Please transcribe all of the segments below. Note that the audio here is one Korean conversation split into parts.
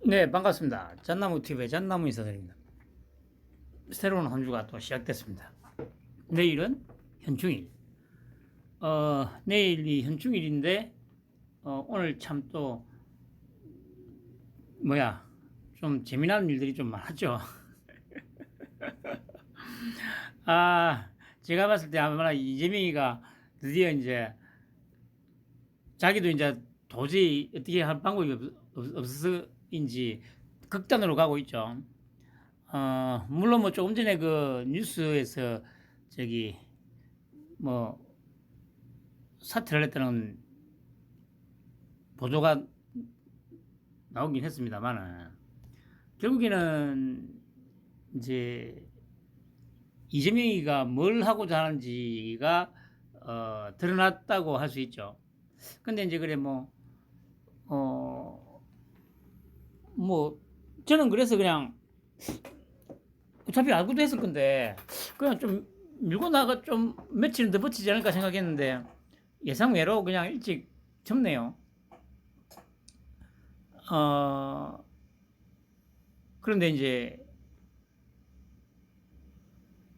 네, 반갑습니다. 잣나무 TV의 잣나무 인사드립니다. 새로운 한 주가 또 시작됐습니다. 내일은 현충일. 내일이 현충일인데, 오늘 참 또, 좀 재미나는 일들이 좀 많았죠. 제가 봤을 때 아마 이재명이가 드디어 이제, 자기도 이제 도저히 어떻게 할 방법이 없어서인지 극단으로 가고 있죠. 물론 뭐 조금 전에 그 뉴스에서 저기 뭐 사퇴를 했다는 보도가 나오긴 했습니다만은 결국에는 이제 이재명이가 뭘 하고자 하는지가 드러났다고 할 수 있죠. 근데 이제 그래 뭐 저는 그래서 그냥 어차피 알고도 했을 건데 그냥 좀 밀고 나가 좀 며칠은 더 버티지 않을까 생각했는데 예상외로 그냥 일찍 접네요. 그런데 이제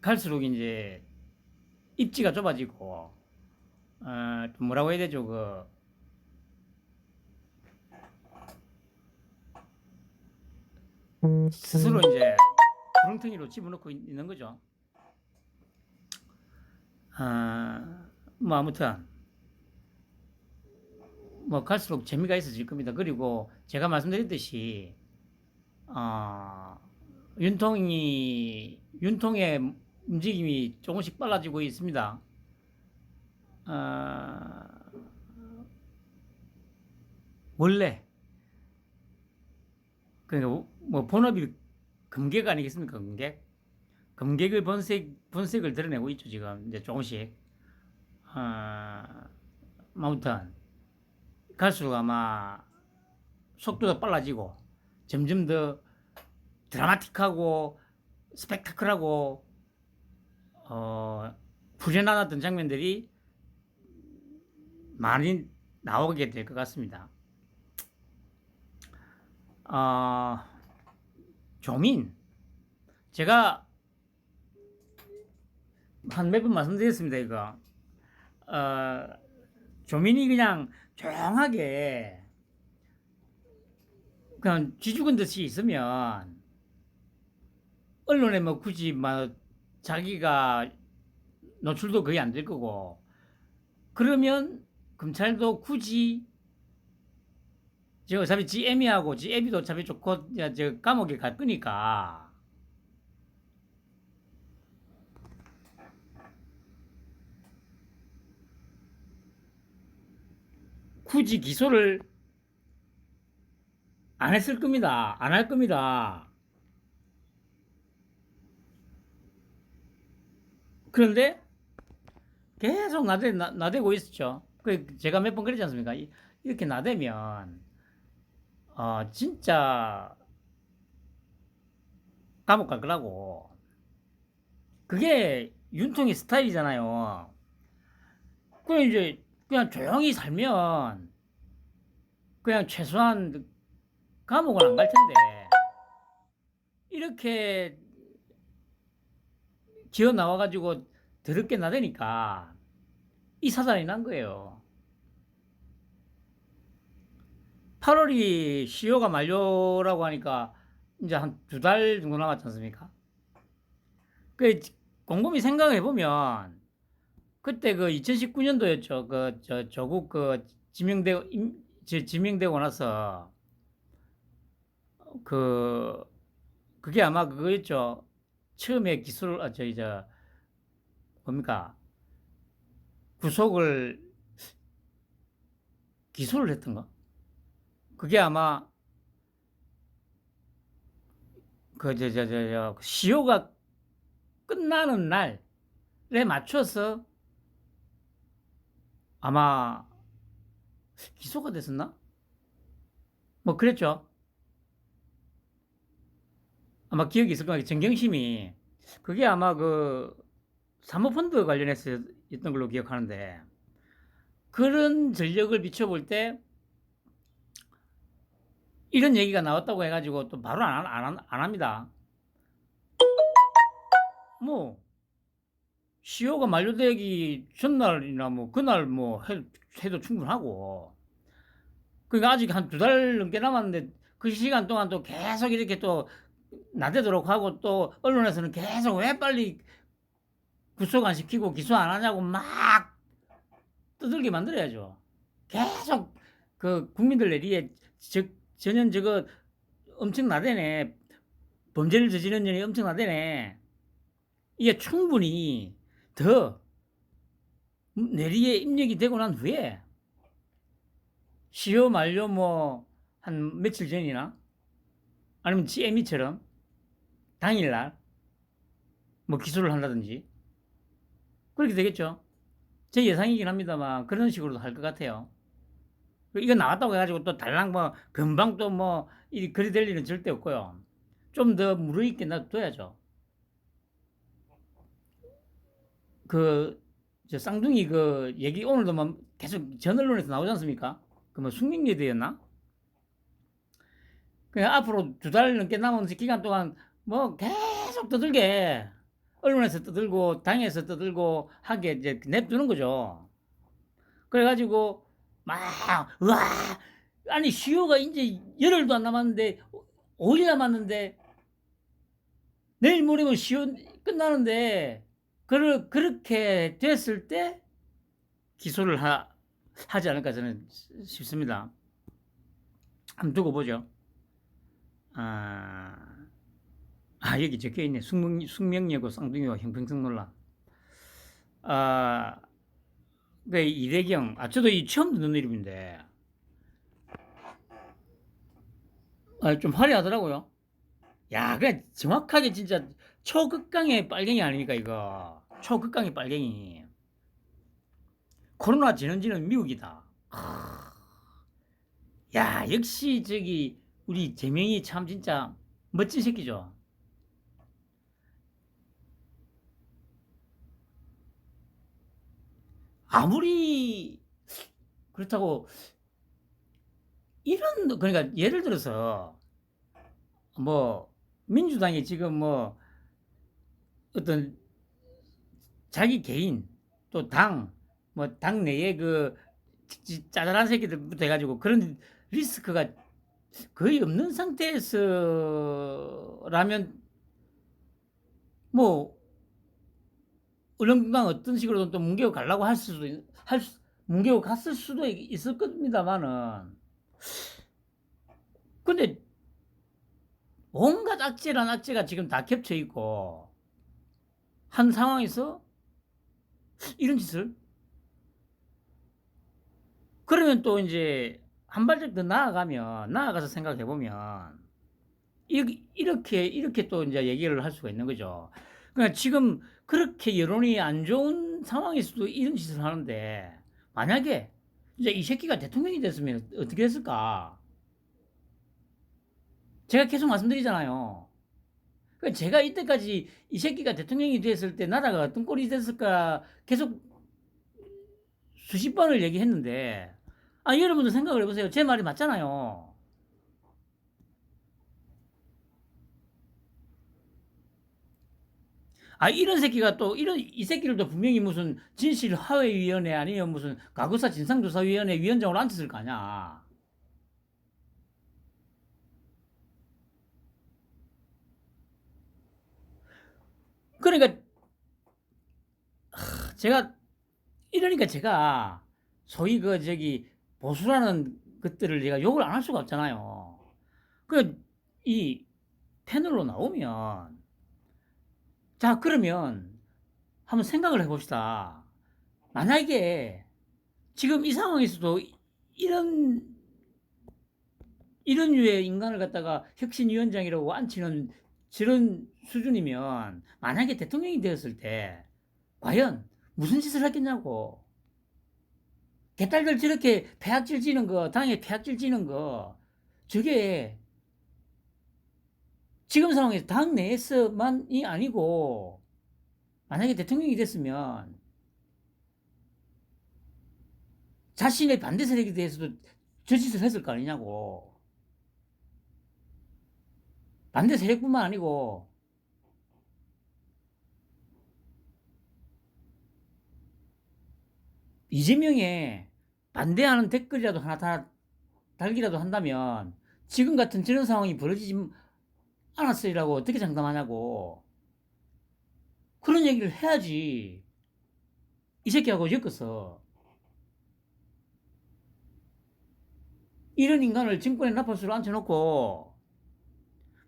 갈수록 이제 입지가 좁아지고 좀 뭐라고 해야 되죠? 스스로 이제 구렁텅이로 집어넣고 있는 거죠. 뭐 아무튼 뭐 갈수록 재미가 있어질 겁니다. 그리고 제가 말씀드렸듯이 윤통의 움직임이 조금씩 빨라지고 있습니다. 원래 그러니까 뭐 본업이 금객 아니겠습니까? 금객의 본색을 드러내고 있죠 지금 이제 조금씩. 아무튼 갈수록 아마 속도가 빨라지고 점점 더 드라마틱하고 스펙타클하고 풀려나왔던 장면들이 많이 나오게 될 것 같습니다. 조민 제가 한 몇 번 말씀드렸습니다. 이거 조민이 그냥 조용하게 그냥 쥐죽은 듯이 있으면 언론에 뭐 굳이 막 자기가 노출도 거의 안 될 거고 그러면 검찰도 굳이 저 어차피 지 애미하고 지 애비도 어차피 좋고 저 감옥에 갈 거니까 굳이 기소를 안 했을 겁니다. 안 할 겁니다. 그런데 계속 나대고 있었죠. 제가 몇 번 그랬지 않습니까? 이렇게 나대면 진짜 감옥 갈 거라고. 그게 윤통의 스타일이잖아요. 그냥 이제 그냥 조용히 살면 그냥 최소한 감옥은 안 갈 텐데 이렇게 기어 나와가지고 더럽게 나대니까 이 사단이 난 거예요. 8월이 시효가 만료라고 하니까 이제 한 2달 정도 남았지 않습니까? 그 곰곰이 생각해 보면 그때 그 2019년도였죠. 조국 지명되고 나서 그게 아마 그거였죠. 처음에 기소를 뭡니까? 구속을 기소를 했던가? 그게 아마 시효가 끝나는 날에 맞춰서 아마 기소가 됐었나? 뭐 그랬죠. 아마 기억이 있을 거예요. 정경심이 그게 아마 그 사모펀드 관련해서 였던 걸로 기억하는데 그런 전력을 비춰볼 때 이런 얘기가 나왔다고 해가지고 또 바로 안 합니다. 뭐 시효가 만료되기 전날이나 뭐 그날 뭐 해도 충분하고. 그러니까 아직 한 2달 넘게 남았는데 그 시간 동안 또 계속 이렇게 또 나대도록 하고, 또 언론에서는 계속 왜 빨리 구속 안 시키고 기소 안 하냐고 막 떠들게 만들어야죠. 계속 그 국민들 내리에 전현 저거 엄청 나대네, 범죄를 저지른 년이 엄청 나대네, 이게 충분히 더 내리에 입력이 되고 난 후에 시효 만료 뭐 한 며칠 전이나 아니면 GME처럼 당일날 뭐 기소를 한다든지 그렇게 되겠죠. 제 예상이긴 합니다만 그런 식으로도 할 것 같아요. 이거 나왔다고 해가지고 또 달랑 뭐 금방 또 뭐 그리 될 일은 절대 없고요. 좀 더 무르익게 놔둬야죠. 저 쌍둥이 그 얘기 오늘도 뭐 계속 전 언론에서 나오지 않습니까? 그 뭐 숙명여대였나? 그냥 앞으로 2달 넘게 남은 기간 동안 뭐 계속 떠들게, 언론에서 떠들고 당에서 떠들고 하게 이제 냅두는 거죠. 그래가지고 막 와, 아니 시효가 이제 열흘도 안 남았는데, 5일 남았는데, 내일 모레면 시효 끝나는데 그렇게 됐을 때 기소를 하지 않을까 저는 싶습니다. 한번 두고 보죠. 여기 적혀 있네. 숙명여고 쌍둥이와 형평성 논란. 네, 이대경. 저도 이 처음 듣는 이름인데, 좀 화려하더라고요. 야, 그냥 정확하게 진짜 초극강의 빨갱이 아닙니까, 이거. 초극강의 빨갱이. 코로나 진원지는 미국이다. 야, 역시 우리 재명이 참 진짜 멋진 새끼죠. 아무리 그렇다고 그러니까 예를 들어서 뭐 민주당이 지금 뭐 어떤 자기 개인 또 뭐 당 내에 그 짜잘한 새끼들부터 해가지고 그런 리스크가 거의 없는 상태에서라면 뭐 울릉도당 어떤 식으로든 또 뭉개고 가려고 뭉개고 갔을 수도 있을 겁니다만은, 근데 온갖 악재란 악재가 지금 다 겹쳐 있고 한 상황에서 이런 짓을, 그러면 또 이제 한 발짝 더 나아가서 생각해 보면 이렇게 또 이제 얘기를 할 수가 있는 거죠. 그러니까 지금 그렇게 여론이 안 좋은 상황에서도 이런 짓을 하는데, 만약에 이제 이 새끼가 대통령이 됐으면 어떻게 했을까? 제가 계속 말씀드리잖아요. 그러니까 제가 이때까지 이 새끼가 대통령이 됐을 때 나라가 어떤 꼴이 됐을까 계속 수십 번을 얘기했는데, 여러분도 생각을 해보세요. 제 말이 맞잖아요. 이런 새끼가 또 이 새끼를 또 분명히 무슨 진실화해위원회 아니면 무슨 과거사 진상조사위원회 위원장으로 앉혔을 거 아니야. 그러니까 이러니까 제가 소위 보수라는 것들을 제가 욕을 안 할 수가 없잖아요. 이 패널로 나오면, 자, 그러면 한번 생각을 해봅시다. 만약에 지금 이 상황에서도 이런 류의 인간을 갖다가 혁신위원장이라고 앉히는 저런 수준이면, 만약에 대통령이 되었을 때 과연 무슨 짓을 했겠냐고. 개딸들 저렇게 폐악질 지는 거, 당에 폐악질 지는 거, 저게 지금 상황에서 당 내에서만이 아니고 만약에 대통령이 됐으면 자신의 반대 세력에 대해서도 저 짓을 했을 거 아니냐고. 반대 세력뿐만 아니고 이재명에 반대하는 댓글이라도 하나 달기라도 한다면 지금 같은 저런 상황이 벌어지지 않았으리라고 어떻게 장담하냐고. 그런 얘기를 해야지. 이 새끼하고 엮어서 이런 인간을 정권의 나팔수로 앉혀놓고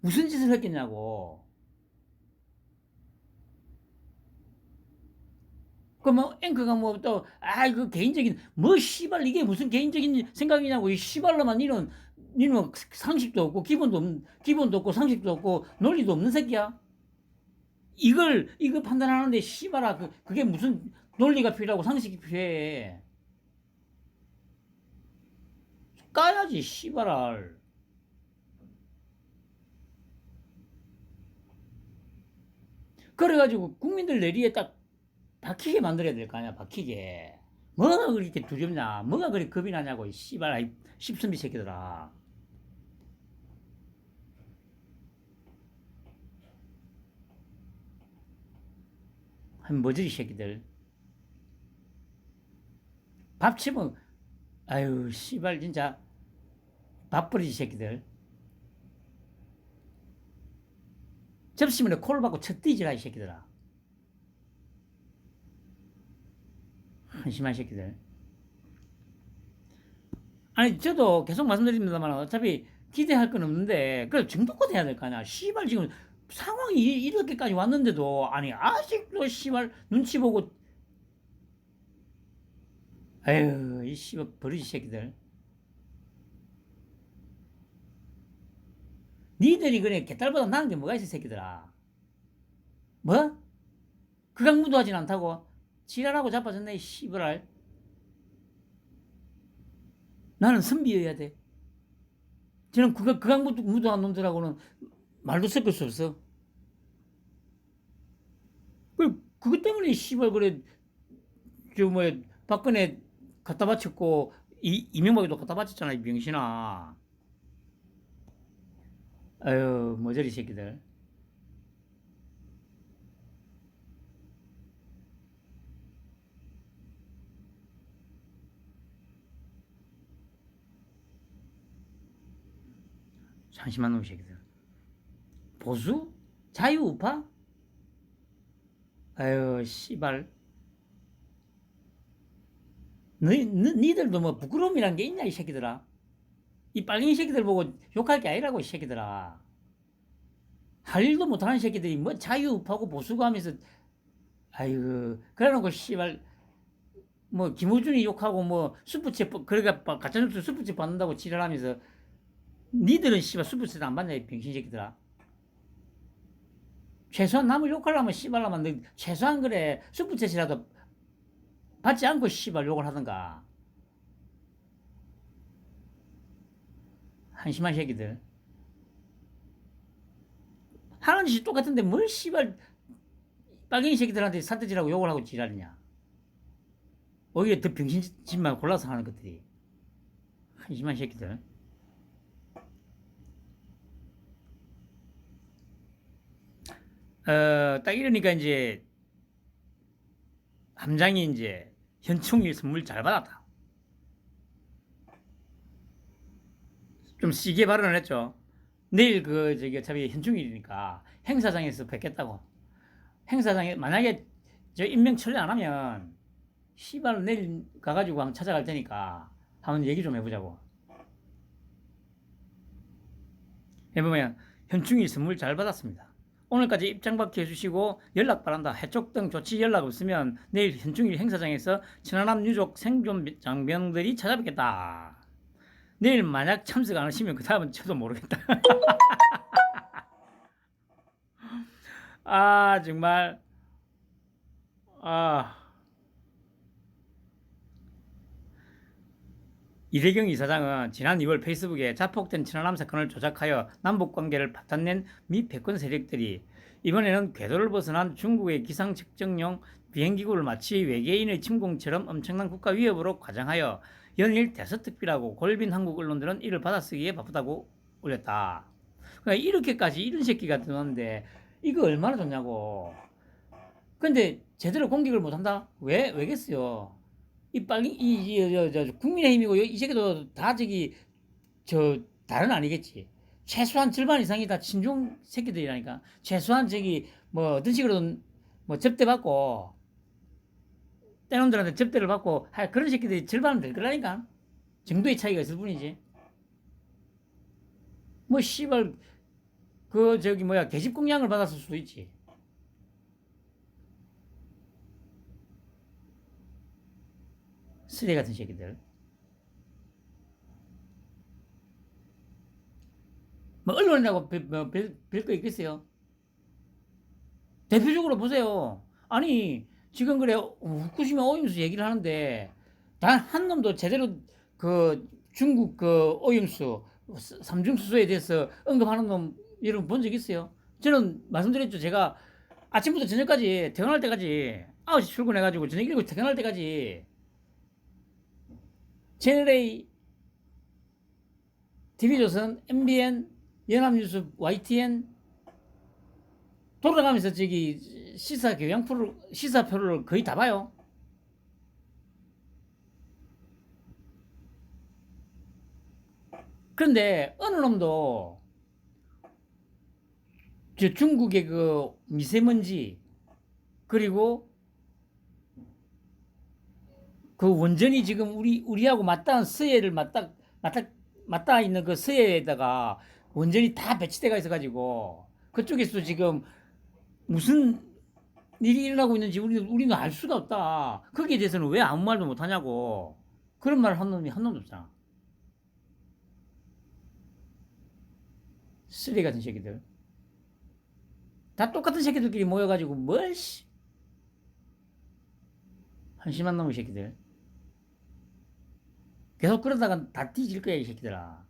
무슨 짓을 했겠냐고. 그 뭐 앵커가 뭐 또 그 개인적인 뭐 씨발 이게 무슨 개인적인 생각이냐고. 이 씨발로만 니는 상식도 없고 기본도 없고 상식도 없고 논리도 없는 새끼야. 이거 판단하는데 씨발아 그게 무슨 논리가 필요하고 상식이 필요해. 까야지 씨발알. 그래가지고 국민들 내리에 딱 박히게 만들어야 될 거 아니야. 박히게. 뭐가 그렇게 두렵냐, 뭐가 그렇게 겁이 나냐고. 이 씨발 십선비 새끼들아. 한 머저리 새끼들. 밥 치면 아유 씨발 진짜 밥버리지 새끼들. 접시면에 코를 박고 쳤디지라 이 새끼들아. 한심한 새끼들. 아니 저도 계속 말씀드립니다만 어차피 기대할 건 없는데 그래 정도껏 해야 될 거 아니야. 씨발 지금 상황이 이렇게까지 왔는데도 아니 아직도 씨발 눈치 보고 아유 이 씨발 버리지 새끼들. 니들이 그래 개딸보다 나은 게 뭐가 있어 새끼들아. 뭐? 극악무도 하진 않다고 지랄하고 자빠졌네 이 씨발알. 나는 선비여야 돼. 저는 극악무도한 놈들하고는 말도 섞을 수 없어. 그것 때문에 씨발 그래 저 뭐 박근혜 갖다 바쳤고 이명박이도 갖다 바쳤잖아 이 병신아. 아유 머저리 새끼들. 한심한 놈 새끼들. 보수? 자유우파? 아유 씨발. 니들도 뭐 부끄러움이란 게 있냐 이 새끼들아. 이 빨갱이 새끼들 보고 욕할 게 아니라고 이 새끼들아. 할 일도 못하는 새끼들이 뭐 자유우파고 보수고 하면서 아이고 그래놓고 씨발 뭐 김호준이 욕하고 뭐 수프챗 그러니까 가짜뉴스 수프챗 받는다고 지랄하면서 니들은 씨발 수프챗 안 받냐 이 병신 새끼들아. 최소한 남을 욕하려면 씨발라면 최소한 그래 수프챗이라도 받지 않고 씨발 욕을 하던가. 한심한 새끼들. 하는 짓이 똑같은데 뭘 씨발 빨갱이 새끼들한테 산뜻지라고 욕을 하고 지랄이냐. 오히려 더 병신짓만 골라서 하는 것들이. 한심한 새끼들. 딱 이러니까 이제 함장이 이제 현충일 선물 잘 받았다. 좀 시기에 발언을 했죠. 내일 어차피 현충일이니까 행사장에서 뵙겠다고. 행사장에 만약에 저 임명 처리 안 하면 씨발 내일 가가지고 한번 찾아갈 테니까 한번 얘기 좀 해보자고. 해보면 현충일 선물 잘 받았습니다. 오늘까지 입장 받게 해주시고 연락 바란다. 해촉 등 조치 연락 없으면 내일 현충일 행사장에서 천안함 유족 생존 장병들이 찾아뵙겠다. 내일 만약 참석 안 하시면 그 다음은 저도 모르겠다. 아 정말 이대경 이사장은 지난 2월 페이스북에 자폭된 천안함 사건을 조작하여 남북관계를 파탄낸 미 패권 세력들이 이번에는 궤도를 벗어난 중국의 기상 측정용 비행기구를 마치 외계인의 침공처럼 엄청난 국가 위협으로 과장하여 연일 대서특비라고 골빈 한국 언론들은 이를 받아쓰기에 바쁘다고 올렸다. 그러니까 이렇게까지 이런 새끼가 들어왔는데 이거 얼마나 좋냐고. 근데 제대로 공격을 못한다? 왜겠어요? 이 빨리 국민의힘이고 이 새끼도 다 다른 아니겠지. 최소한 절반 이상이 다 친중 새끼들이라니까. 최소한 뭐 어떤 식으로든 뭐 접대받고 때놈들한테 접대를 받고 그런 새끼들이 절반은 될 거라니까. 정도의 차이가 있을 뿐이지. 뭐 씨발 계집 공양을 받았을 수도 있지. 쓰레기 같은 새끼들. 뭐 언론이라고 별거 있겠어요? 대표적으로 보세요. 아니 지금 그래 후쿠시마 오염수 얘기를 하는데 단 한 놈도 제대로 중국 오염수 삼중수소에 대해서 언급하는 놈 여러분 본 적 있어요? 저는 말씀드렸죠. 제가 아침부터 저녁까지 퇴근할 때까지 9시 출근해가지고 저녁 7시 퇴근할 때까지 채널A, TV조선, MBN, 연합뉴스, YTN 돌아가면서 시사표를 거의 다 봐요. 그런데 어느 놈도 중국의 미세먼지 그리고 원전이 지금 우리하고 맞닿은 서해를 맞닿아 있는 그 서해에다가 원전이 다 배치돼가 있어가지고 그쪽에서도 지금 무슨 일이 일어나고 있는지 우리는 알 수가 없다. 거기에 대해서는 왜 아무 말도 못 하냐고. 그런 말을 한 놈이 한 놈도 없잖아. 쓰레기 같은 새끼들. 다 똑같은 새끼들끼리 모여가지고 한심한 놈의 새끼들. 계속 그러다가 다 뒤질 거야 이 새끼들아.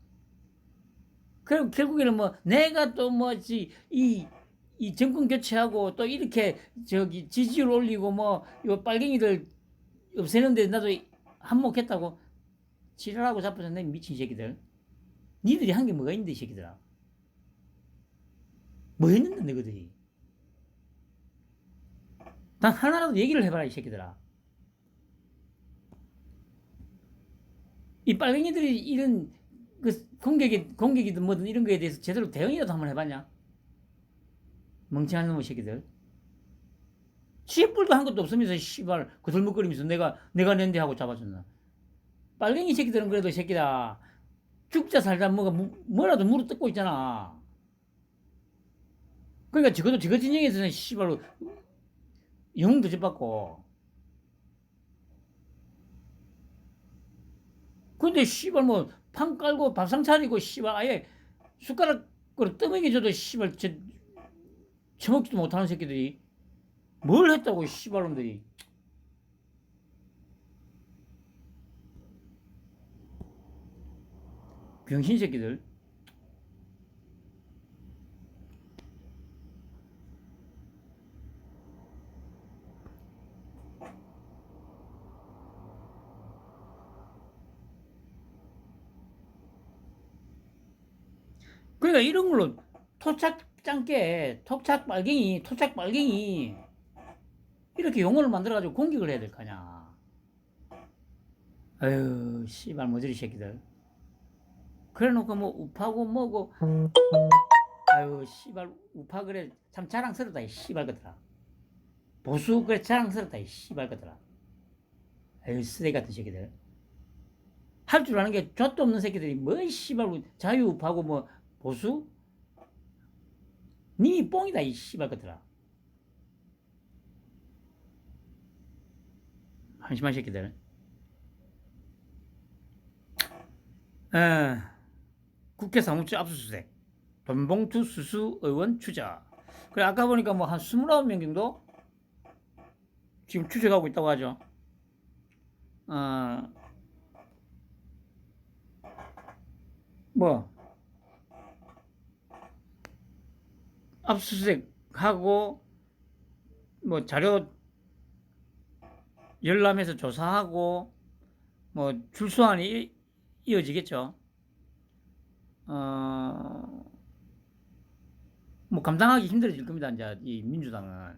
그리고 결국에는 내가 또 이 정권 교체하고 또 이렇게 지지율 올리고 이 빨갱이들 없애는데 나도 한몫했다고 지랄하고 자빠졌네 미친 새끼들. 니들이 한 게 뭐가 있는데 이 새끼들아. 뭐 했는데 너희들이. 단 하나라도 얘기를 해봐라 이 새끼들아. 이 빨갱이들이 이런 공격이든 뭐든 이런 거에 대해서 제대로 대응이라도 한번 해봤냐? 멍청한 놈의 새끼들. 씨뿔도 한 것도 없으면서 씨발 거들먹거리면서 내가 낸데 하고 잡아줬나. 빨갱이 새끼들은 그래도 새끼다. 죽자 살자 뭐라도 무릎 뜯고 있잖아. 그러니까 저것도 저거 진영에서는 씨발로 영웅도 접받고. 근데 씨발 판 깔고 밥상 차리고 씨발 아예 숟가락으로 떠먹여줘도 씨발 처먹지도 못하는 새끼들이 뭘 했다고 씨발놈들이. 병신 새끼들. 그러니까 이런 걸로 토착 빨갱이 이렇게 용어를 만들어가지고 공격을 해야 될 거 아니야. 아유 씨발 모조리 새끼들. 그래놓고 우파고 뭐고 아유 씨발 우파 그래 참 자랑스럽다 이 씨발 것들아. 보수 그래 자랑스럽다 이 씨발 것들아. 아유 쓰레기 같은 새끼들. 할 줄 아는 게 좆도 없는 새끼들이 씨발 자유우파고 보수? 님이 뽕이다 이 씨발 것들아. 한심한 새끼들. 국회 사무처 압수수색. 돈봉투 수수 의원 추적. 그래 아까 보니까 한 29명 정도 지금 추적하고 있다고 하죠. 압수수색하고 자료 열람해서 조사하고 출소안이 이어지겠죠. 뭐 감당하기 힘들어질 겁니다. 이제 이 민주당은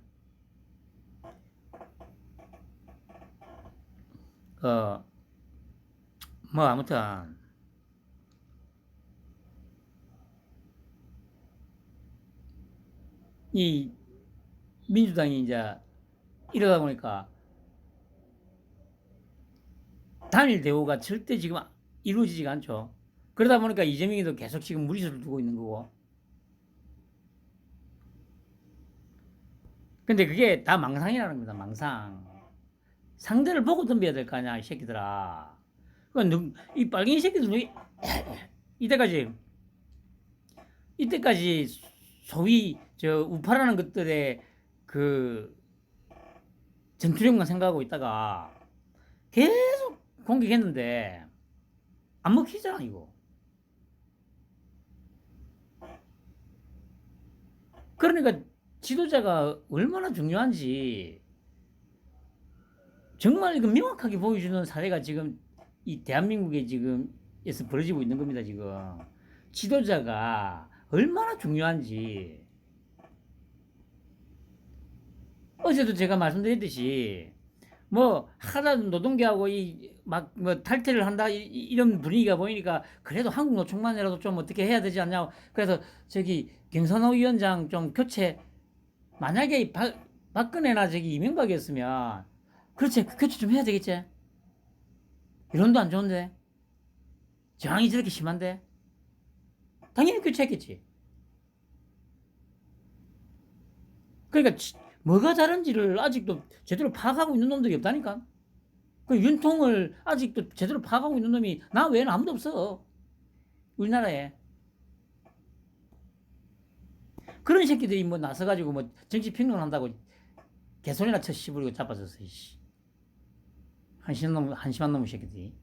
뭐 아무튼 이 민주당이 이제 이러다 보니까 단일 대우가 절대 지금 이루어지지가 않죠. 그러다 보니까 이재명이도 계속 지금 무리수를 두고 있는 거고. 근데 그게 다 망상이라는 겁니다. 망상. 상대를 보고 덤벼야 될 거 아니야, 이 새끼들아. 이 빨갱이 새끼들 이때까지 소위 저 우파라는 것들의 그 전투력만 생각하고 있다가 계속 공격했는데 안 먹히잖아 이거. 그러니까 지도자가 얼마나 중요한지 정말 이거 명확하게 보여주는 사례가 지금 이 대한민국에 지금에서 벌어지고 있는 겁니다. 지금 지도자가 얼마나 중요한지. 어제도 제가 말씀드렸듯이 뭐 하다 노동계하고 이 막 뭐 탈퇴를 한다 이런 분위기가 보이니까 그래도 한국 노총만이라도 좀 어떻게 해야 되지 않냐. 그래서 저기 경선호 위원장 좀 교체, 만약에 박근혜나 저기 이명박이었으면 그렇지 교체 좀 해야 되겠지. 이론도 안 좋은데 저항이 저렇게 심한데 당연히 교체했겠지. 그러니까 뭐가 다른지를 아직도 제대로 파악하고 있는 놈들이 없다니까. 그 윤통을 아직도 제대로 파악하고 있는 놈이 나 외에는 아무도 없어. 우리나라에. 그런 새끼들이 뭐 나서가지고 뭐 정치 평론한다고 개소리나 쳐 씹으려고 잡아줬어. 한심한 놈의 새끼들이.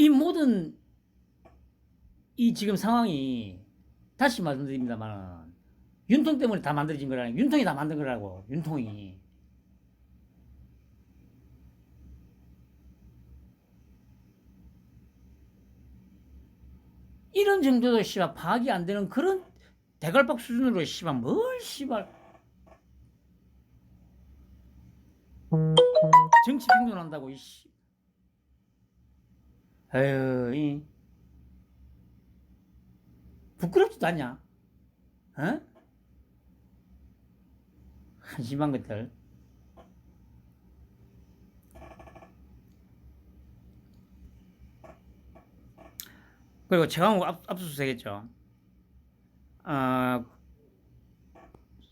이 모든 이 지금 상황이 다시 말씀드립니다만 윤통 때문에 다 만들어진 거라니. 윤통이 다 만든 거라고. 윤통이. 이런 정도도 씨발 파악이 안 되는 그런 대갈박 수준으로 씨발 뭘 씨발 정치 평론한다고 이씨. 에휴, 부끄럽지도 않냐? 어? 한심한 것들. 그리고 최강욱 압수수색했죠.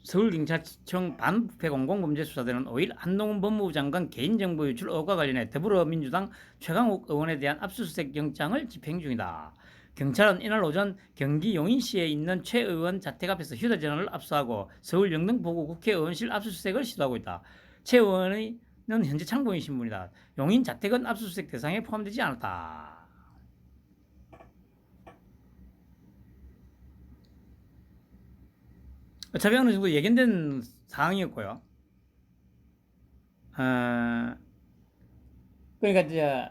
서울경찰청 반부패 공공범죄수사대는 5일 한동훈 법무부 장관 개인정보 유출 의혹과 관련해 더불어민주당 최강욱 의원에 대한 압수수색 영장을 집행 중이다. 경찰은 이날 오전 경기 용인시에 있는 최 의원 자택 앞에서 휴대전화를 압수하고 서울 영등포구 국회의원실 압수수색을 시도하고 있다. 최 의원은 현재 참고인 신분이다. 용인 자택은 압수수색 대상에 포함되지 않았다. 어차피 어느 정도 예견된 사항이었고요. 그러니까 이제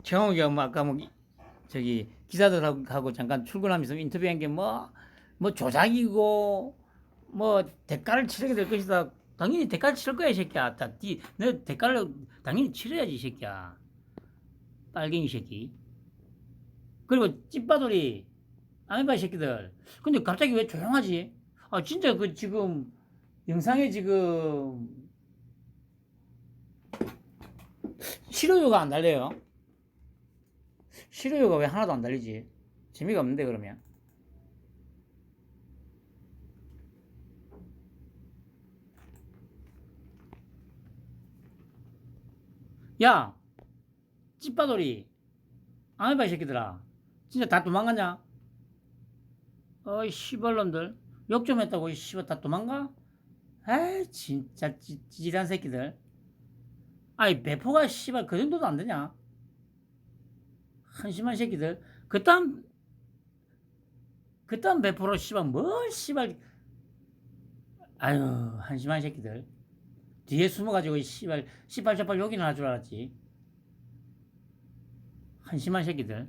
최강욱이가 뭐 아까 뭐 저기 기자들하고 잠깐 출근하면서 인터뷰한 게 뭐 조작이고 뭐 대가를 치르게 될 것이다. 당연히 대가를 치를 거야 이 새끼야. 너 대가를 당연히 치러야지 이 새끼야. 빨갱이 새끼. 그리고 찐빠돌이 아메바 새끼들. 근데 갑자기 왜 조용하지? 아 진짜 그 지금 영상에 지금 싫어요가 안 달려요. 싫어요가 왜 하나도 안 달리지? 재미가 없는데 그러면. 야 찐빠돌이 아메바 새끼들아 진짜 다 도망가냐? 어이 씨발놈들 욕 좀 했다고 이 씨발 다 도망가? 에이 진짜 찌질한 새끼들. 아이 배포가 씨발 그 정도도 안 되냐? 한심한 새끼들. 그딴 배포로 씨발 뭘 씨발 아유, 한심한 새끼들. 뒤에 숨어가지고 씨발저발 욕이나 할 줄 알았지. 한심한 새끼들.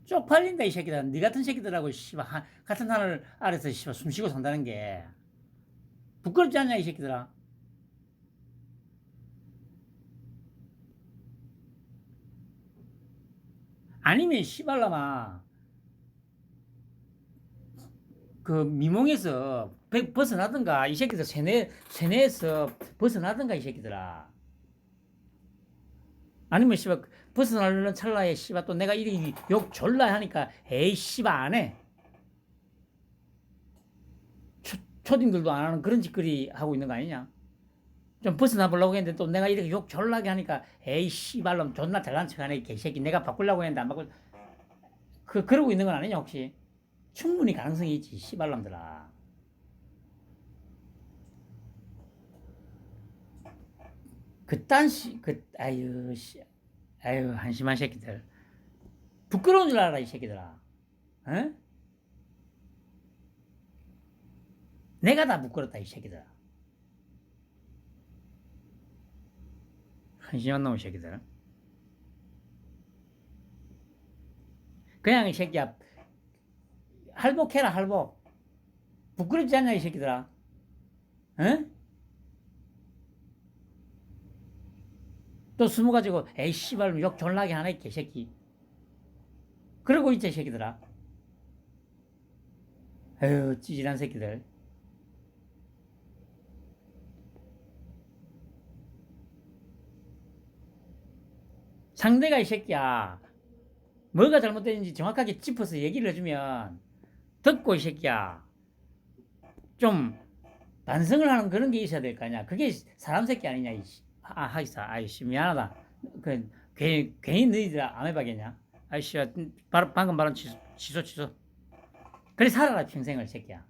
쪽팔린다 이 새끼들. 네 같은 새끼들하고 씨발 같은 하늘 아래서 씨발 숨쉬고 산다는 게 부끄럽지 않냐 이 새끼들아. 아니면 씨발라마 그 미몽에서 벗어나든가 이 새끼들 세뇌에서 벗어나든가 이 새끼들아. 아니면 씨발 벗어나려는 찰나에 씨발 또 내가 이렇게 욕 졸라 하니까 에이 씨발 안 해. 초딩들도 안 하는 그런 짓거리 하고 있는 거 아니냐? 좀 벗어나 보려고 했는데 또 내가 이렇게 욕 졸라게 하니까 에이 씨발놈 존나 잘난 척하네 개새끼. 내가 바꾸려고 했는데 안 바꿀. 그러고 있는 건 아니냐 혹시? 충분히 가능성이 있지 씨발놈들아. 아유 한심한 새끼들. 부끄러운 줄 알아 이 새끼들아. 어? 내가 다 부끄럽다 이 새끼들아. 한심한 놈의 새끼들. 그냥 이 새끼야 할복해라 할복. 부끄럽지 않냐 이 새끼들아. 어? 또 숨어가지고 에이 씨발 욕 졸라게 하네 개새끼. 그러고 있지 새끼들아. 에휴 찌질한 새끼들. 상대가 이 새끼야 뭐가 잘못됐는지 정확하게 짚어서 얘기를 해주면 듣고 이 새끼야 좀 반성을 하는 그런 게 있어야 될 거 아니야. 그게 사람 새끼 아니냐 하기사. 아이씨 미안하다. 괜히 너희들 안 해봐겠냐. 아이씨 방금 말한 취소. 그래 살아라 평생을 새끼야.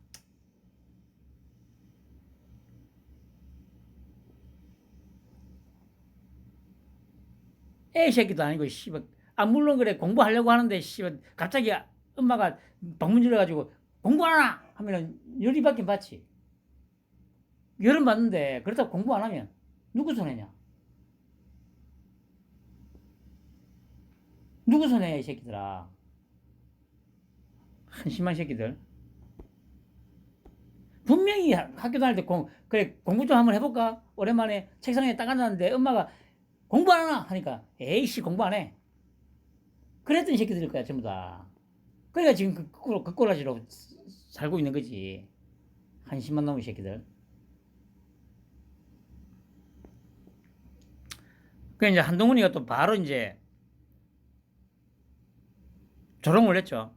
애 새끼도 아니고 씨발. 물론 그래 공부하려고 하는데 씨발 갑자기 엄마가 방문 열어가지고 공부하나 하면은 열이 받긴 받지. 열은 받는데 그렇다고 공부 안 하면 누구 손해냐? 누구 손해야 이 새끼들아. 한심한 새끼들. 분명히 학교 다닐 때 그래 공부 좀 한번 해볼까? 오랜만에 책상에 딱 앉았는데 엄마가 공부 안 하나 하니까 에이씨 공부 안 해. 그랬던 새끼들일 거야 전부 다. 그러니까 지금 그 꼬라지로 살고 있는 거지. 한심한 놈의 새끼들. 그 이제 한동훈이가 또 바로 이제 조롱을 했죠.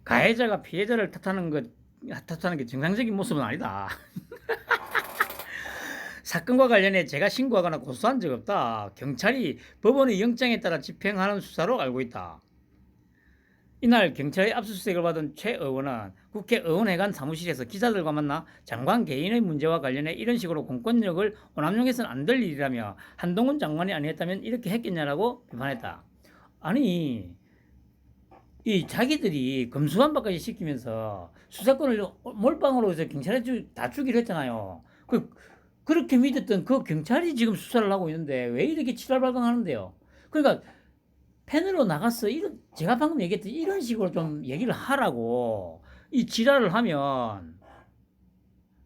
가해자가 피해자를 탓하는 게 정상적인 모습은 아니다. 사건과 관련해 제가 신고하거나 고소한 적 없다. 경찰이 법원의 영장에 따라 집행하는 수사로 알고 있다. 이날 경찰의 압수수색을 받은 최 의원은 국회의원회관 사무실에서 기자들과 만나 장관 개인의 문제와 관련해 이런 식으로 공권력을 오남용해서는 안 될 일이라며 한동훈 장관이 아니었다면 이렇게 했겠냐라고 비판했다. 아니 이 자기들이 검수완박까지 시키면서 수사권을 몰빵으로 해서 경찰에 다 주기로 했잖아요. 그렇게 믿었던 그 경찰이 지금 수사를 하고 있는데 왜 이렇게 치달발광하는데요? 그러니까 펜으로 나갔어. 제가 방금 얘기했듯이 이런 식으로 좀 얘기를 하라고 이 지랄을 하면.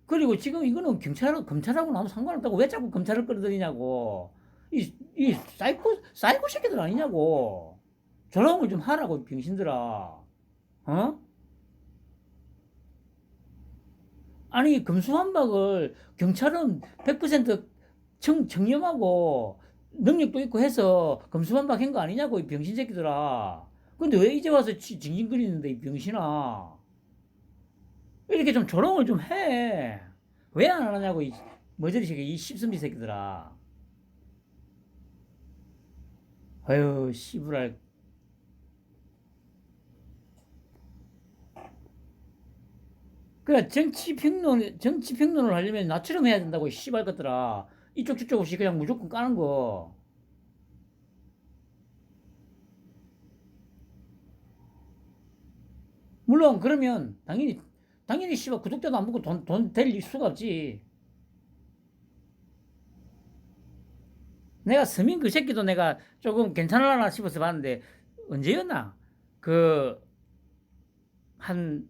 그리고 지금 이거는 검찰하고는 아무 상관없다고 왜 자꾸 검찰을 끌어들이냐고. 이 사이코 새끼들 아니냐고. 조롱을 좀 하라고 병신들아. 어? 아니 검수완박을 경찰은 100% 청렴하고 능력도 있고 해서 검수완박한 거 아니냐고 이 병신 새끼들아. 근데 왜 이제 와서 징징거리는데 이 병신아. 이렇게 좀 조롱을 좀 해. 왜 안 하냐고 이 머저리 새끼 이 씹선비 새끼들아. 아유 씨부랄. 그래 정치 평론을 하려면 나처럼 해야 된다고 씨발 것들아. 이쪽 저쪽 없이 그냥 무조건 까는 거. 물론 그러면 당연히 씨발 구독자도 안 먹고 돈 될 수가 없지. 내가 서민 그 새끼도 내가 조금 괜찮을라나 싶어서 봤는데 언제였나? 그 한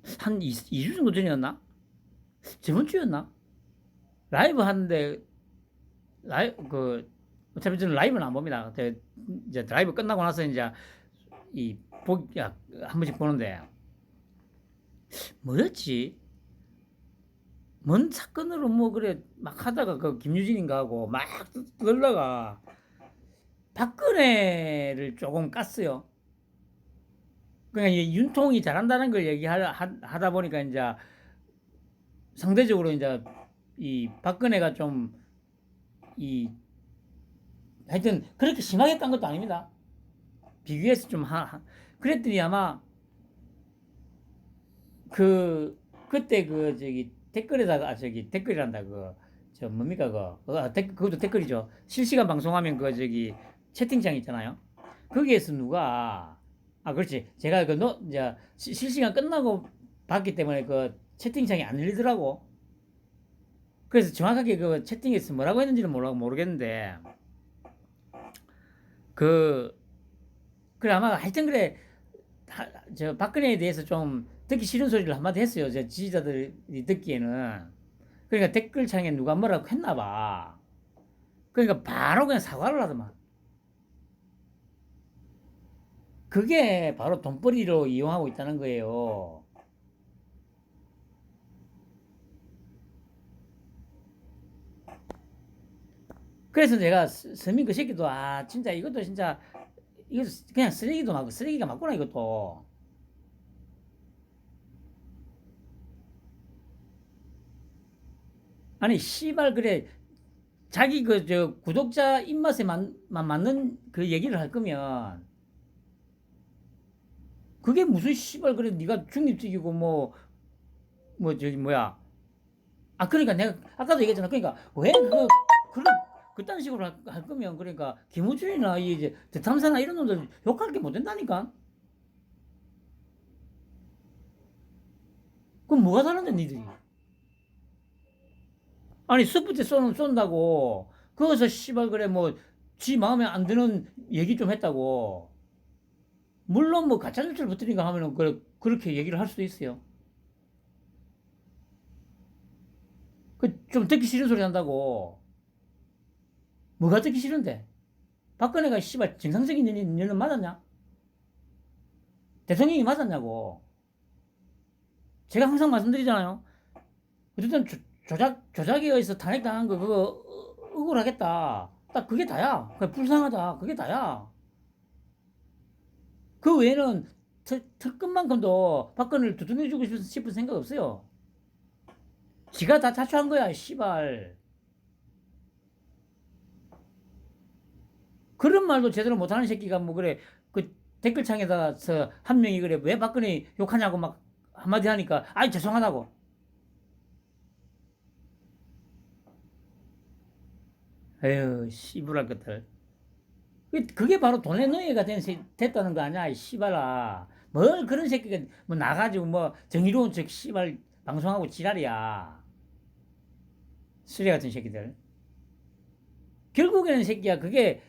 2주 정도 전이었나? 저번 주였나? 라이브 하는데 어차피 저는 라이브는 안 봅니다. 이제 라이브 끝나고 나서 이제 한 번씩 보는데 뭐였지? 뭔 사건으로 뭐 그래 막 하다가 그 김유진인가 하고 막 떠들다가 박근혜를 조금 깠어요. 그러니까 윤통이 잘한다는 걸 얘기하다 보니까 이제 상대적으로 이제 이 박근혜가 좀 하여튼 그렇게 심하게 깐 것도 아닙니다. 비교해서 좀 그랬더니 아마 그때 댓글에다가 댓글이란다 뭡니까 그것도 댓글이죠. 실시간 방송하면 채팅창 있잖아요. 거기에서 누가 그렇지, 제가 이제 실시간 끝나고 봤기 때문에 채팅창이 안 열리더라고. 그래서 정확하게 채팅에서 뭐라고 했는지는 모르겠는데 그래 아마 하여튼 그래 저 박근혜에 대해서 좀 듣기 싫은 소리를 한마디 했어요. 제 지지자들이 듣기에는. 그러니까 댓글창에 누가 뭐라고 했나 봐. 그러니까 바로 그냥 사과를 하더만. 그게 바로 돈벌이로 이용하고 있다는 거예요. 그래서 내가 서민 그 새끼도 진짜 이것도 진짜 이거 그냥 쓰레기가 맞구나 이것도. 아니 씨발 그래 자기 구독자 입맛에 맞는 그 얘기를 할 거면 그게 무슨 씨발 그래 네가 중립적이고 저기 뭐야. 그러니까 내가 아까도 얘기했잖아. 그러니까 왜 그딴 식으로 할 거면 그러니까 김우준이나 이제 대탐사나 이런 놈들 욕할 게 못 된다니까. 그럼 뭐가 다른데 니들이? 아니 스프트 쏜다고 거기서 씨발 그래 지 마음에 안 드는 얘기 좀 했다고. 물론 가짜뉴스를 붙으니까 하면은 그렇게 얘기를 할 수도 있어요. 좀 듣기 싫은 소리 한다고. 뭐가 듣기 싫은데? 박근혜가 씨발 정상적인 년은 맞았냐? 대통령이 맞았냐고. 제가 항상 말씀드리잖아요. 어쨌든 조작에 의해서 탄핵당한 거 그거 억울하겠다. 딱 그게 다야. 불쌍하다. 그게 다야. 그 외에는 특검만큼도 박근혜를 두둔해주고 싶은 생각 없어요. 지가 다 자초한 거야, 씨발. 그런 말도 제대로 못하는 새끼가 그래 댓글창에다서 한 명이 그래 왜 박근혜 욕하냐고 막 한마디 하니까 죄송하다고. 에휴 씨부랄 것들. 그게 바로 돈의 노예가 됐다는 거 아니야, 이 씨발아. 뭘 그런 새끼가 나가지고 정의로운 척 씨발 방송하고 지랄이야. 쓰레 같은 새끼들. 결국에는 새끼야 그게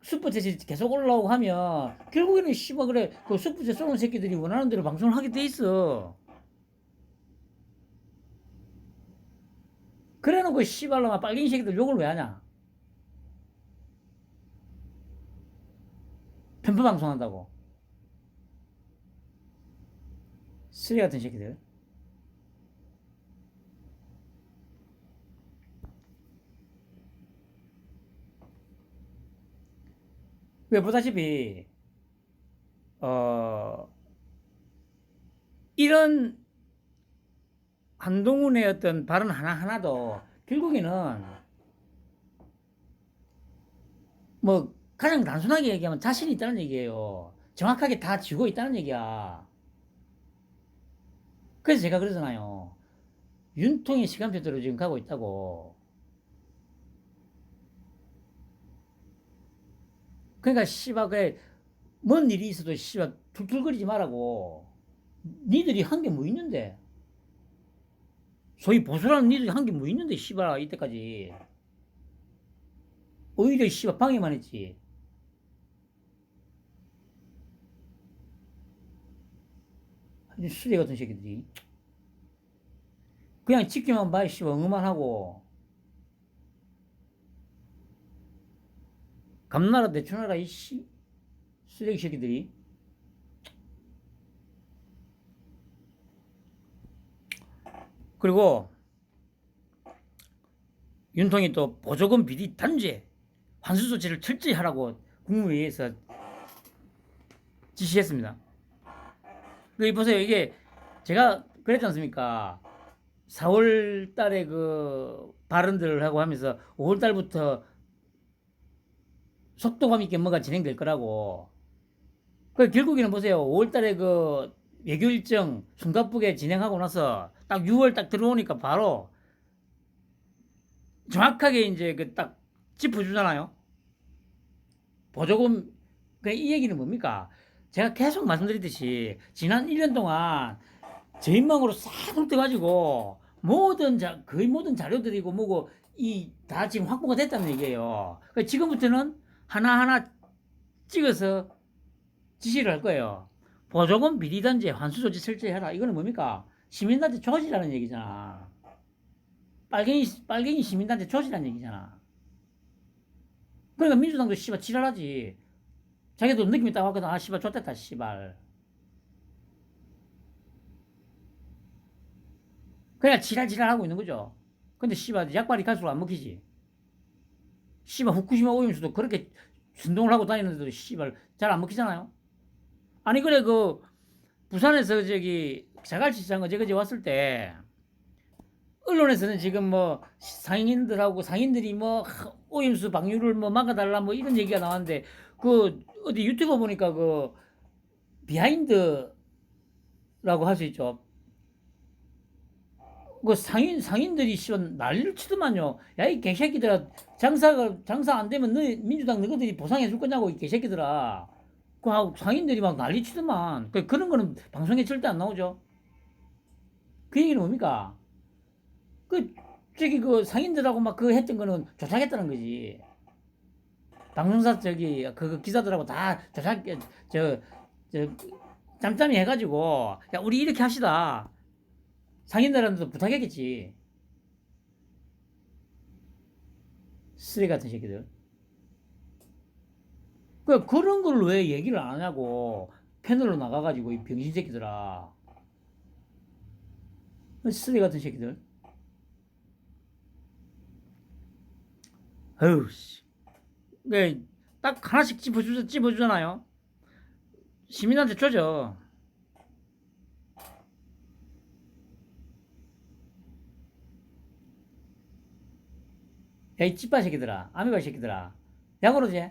슈퍼챗이 계속 올라오고 하면 결국에는 씨발 그래 슈퍼챗 쏘는 새끼들이 원하는 대로 방송을 하게 돼 있어. 그래놓고 씨발로 빨갱이 새끼들 욕을 왜 하냐? 편파 방송한다고. 쓰레 같은 새끼들. 왜 보다시피 이런 한동훈의 어떤 발언 하나하나도 결국에는 가장 단순하게 얘기하면 자신이 있다는 얘기예요. 정확하게 다 쥐고 있다는 얘기야. 그래서 제가 그러잖아요. 윤통이 시간표대로 지금 가고 있다고. 그러니까 씨발 뭔 일이 있어도 씨발 툴툴거리지 말라고. 니들이 한 게 뭐 있는데? 소위 보수라는 니들이 한 게 뭐 있는데, 씨발, 이때까지. 오히려 씨발 방해만 했지. 쓰레기 같은 새끼들이. 그냥 찍기만 봐, 씨발, 응만 하고. 감나라 대추나라, 이씨. 쓰레기 새끼들이. 그리고, 윤통이 또 보조금 비리 단죄, 환수 조치를 철저히 하라고 국무회의에서 지시했습니다. 보세요. 이게 제가 그랬지 않습니까? 4월 달에 그 발언들을 하고 하면서 5월 달부터 속도감 있게 뭐가 진행될 거라고. 결국에는 보세요. 5월 달에 그 외교 일정 숨가쁘게 진행하고 나서 딱 6월 딱 들어오니까 바로 정확하게 이제 그 딱 짚어주잖아요. 보조금, 이 얘기는 뭡니까? 제가 계속 말씀드렸듯이 지난 1년 동안 제 인망으로 싹 훑어가지고 거의 모든 자료들이고 뭐고 다 지금 확보가 됐다는 얘기예요. 지금부터는 하나하나 찍어서 지시를 할 거예요. 보조금 비리 단죄 환수 조치 철저히 해라. 이거는 뭡니까? 시민단체 조지라는 얘기잖아. 빨갱이 시민단체 조지라는 얘기잖아. 그러니까 민주당도 씨발 지랄하지. 자기도 느낌 있다고 하거든. 아 씨발 좋댔다 씨발. 그냥 지랄하고 있는 거죠. 근데 씨발 약발이 갈수록 안 먹히지. 씨발 후쿠시마 오염수도 그렇게 순동을 하고 다니는데도 씨발 잘 안 먹히잖아요. 아니 그래 그 부산에서 저기 자갈치장 어제그제 왔을 때 언론에서는 지금 뭐 상인들하고 상인들이 뭐 오염수 방류를 뭐 막아달라 뭐 이런 얘기가 나왔는데 그 어디 유튜브 보니까 그 비하인드라고 할 수 있죠. 그 상인들이 씨발 난리를 치더만요. 야 이 개새끼들아, 장사 안 되면 민주당 너희들이 보상해 줄 거냐고 이 개새끼들아. 그 상인들이 막 난리 치더만. 그런 거는 방송에 절대 안 나오죠. 그 얘기는 뭡니까? 저기 그 상인들하고 막 그 했던 거는 조작했다는 거지. 방송사 저기 그 기자들하고 다 조작 저 짬짬이 해가지고 야 우리 이렇게 합시다. 상인들한테도 부탁했겠지. 쓰레기 같은 새끼들. 그런 걸 왜 얘기를 안 하냐고. 패널로 나가가지고 이 병신 새끼들아. 쓰레기 같은 새끼들. 어휴, 씨. 딱 하나씩 찝어주잖아요. 시민한테 줘죠. 야, 이 찌빠 새끼들아. 아미바 새끼들아. 약으로지?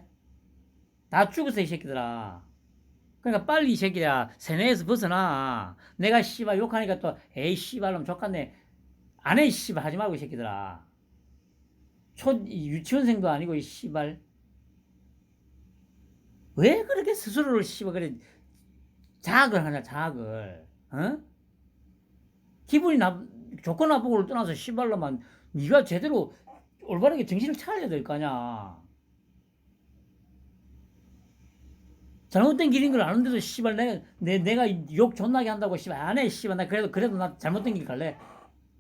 다 죽었어, 이 새끼들아. 그러니까 빨리 이 새끼야, 세뇌에서 벗어나. 내가 씨발 욕하니까 또, 에이, 씨발놈 족같네. 안 해, 씨발 하지 말고, 이 새끼들아. 유치원생도 아니고, 이 씨발. 왜 그렇게 스스로를 씨발, 그래, 자학을 하냐, 자학을. 어? 기분이 조건 나쁘고를 떠나서 씨발로만, 네가 제대로 올바르게 정신을 차려야 될 거 아냐. 잘못된 길인 걸 아는데도 씨발 내가 욕 존나게 한다고 씨발 안 해 씨발 나 그래도 나 잘못된 길 갈래?